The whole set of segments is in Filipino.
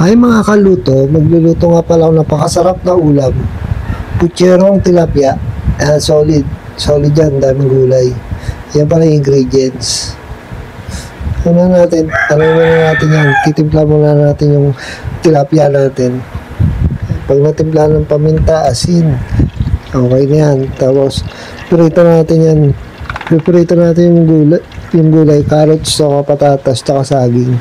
Ay mga kaluto, magluluto nga pala ako napakasarap na ulam. Pucherong tilapia. Solid. Solid yan, daming gulay. Yan pala yung ingredients. Ano natin yan. Titimpla muna natin yung tilapia natin. Pag natimpla ng paminta, asin, okay na yan. Tapos, prito natin yan. Prito natin yung gulay, carrots, saka patatas, saka saging.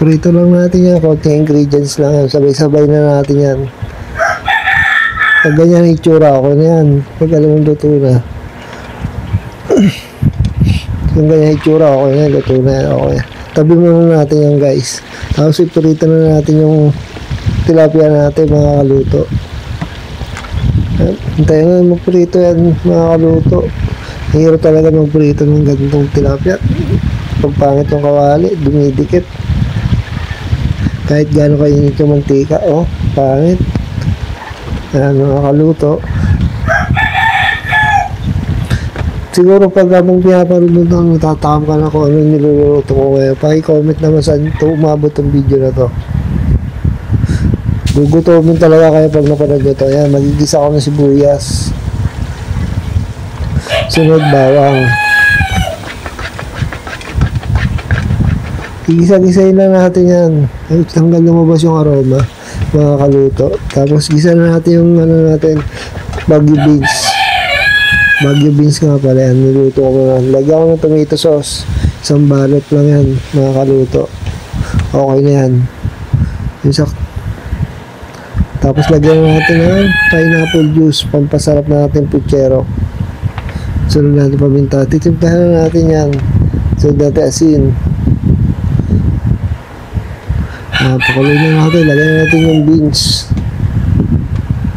Prito lang natin yan, konting ingredients lang yan. Sabay-sabay na natin yan. Pag ganyan itsura, ako na yan. Pag alam mong luto na. Yung ganyan itsura, okay na, luto na yan, okay. Tabi muna natin yan, guys. Tapos iprito na natin yung tilapia natin, mga kaluto. Hintayin nga magprito yan, mga kaluto. Hirap talaga magprito ng ganitong tilapia. Pag pangit yung kawali, dumidikit. Kahit gaano kainit yung mantika, pangit. Ayan, mga kaluto. Siguro pag habang pinapanood nung natatakam ka na kung ano yung niluluto ko ngayon, paki-comment naman saan ito umabot ang video na to. Gugutomin talaga kayo pag napanood nyo to. Ayan, magigisa ko ng sibuyas. Sunod, bawang. Igisa-gisayin na natin yan hanggang lumabas yung aroma, mga kaluto. Tapos gisa na natin yung Baguio beans. Baguio beans nga pala yan, niluto ko na. Lagyan ko ng tomato sauce, isang balot lang yan, mga kaluto. Okay na yan. Tapos lagyan natin ng pineapple juice, pampasarap natin puchero. Sunod natin paminta, titimplahan na natin yan. Sunod natin asin. Pakuloy na natin, lagyan natin yung beans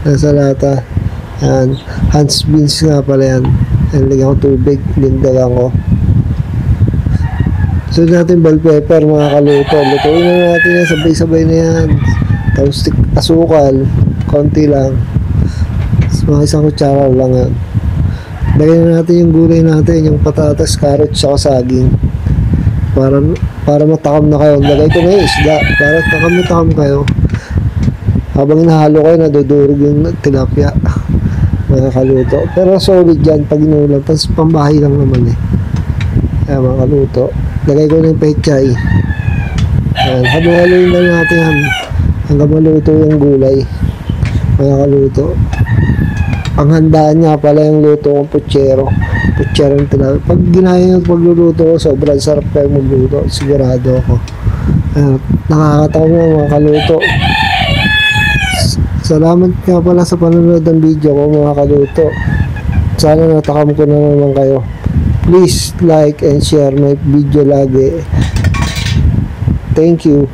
nasa lata. Yan, Hans beans nga pala yan. Yan, lagyan ko tubig, lindagan ko. So natin bell pepper, mga kaluto. Lutuin na natin yan, sabay-sabay na yan. Tapos asukal, konti lang. Mga isang kutsara lang yan. Lagyan na natin yung gulay natin, yung patatas, carrots, saka saging. Para matakam na kayo. Lagay ko na yung isda para takam kayo. Habang nahalo kayo, nadudurog yung tilapia, mga kaluto. Pero solid yan pag inulam. Tapos pambahay lang naman Ayan, mga kaluto. Lagay ko na yung pechay. Ayan, halo-haloin lang natin yan hanggang maluto yung gulay, mga kaluto. Ang handaan niya pala yung luto kong puchero ng tilapia. Pag ginaya yung pagluluto ko, sobrang sarap kayo magluto, sigurado ako. Nakakatawa mo, mga kaluto. Salamat nga pala sa panonood ng video ko, mga kaluto. Sana natakam ko na naman kayo. Please like and share my video lagi. Thank you.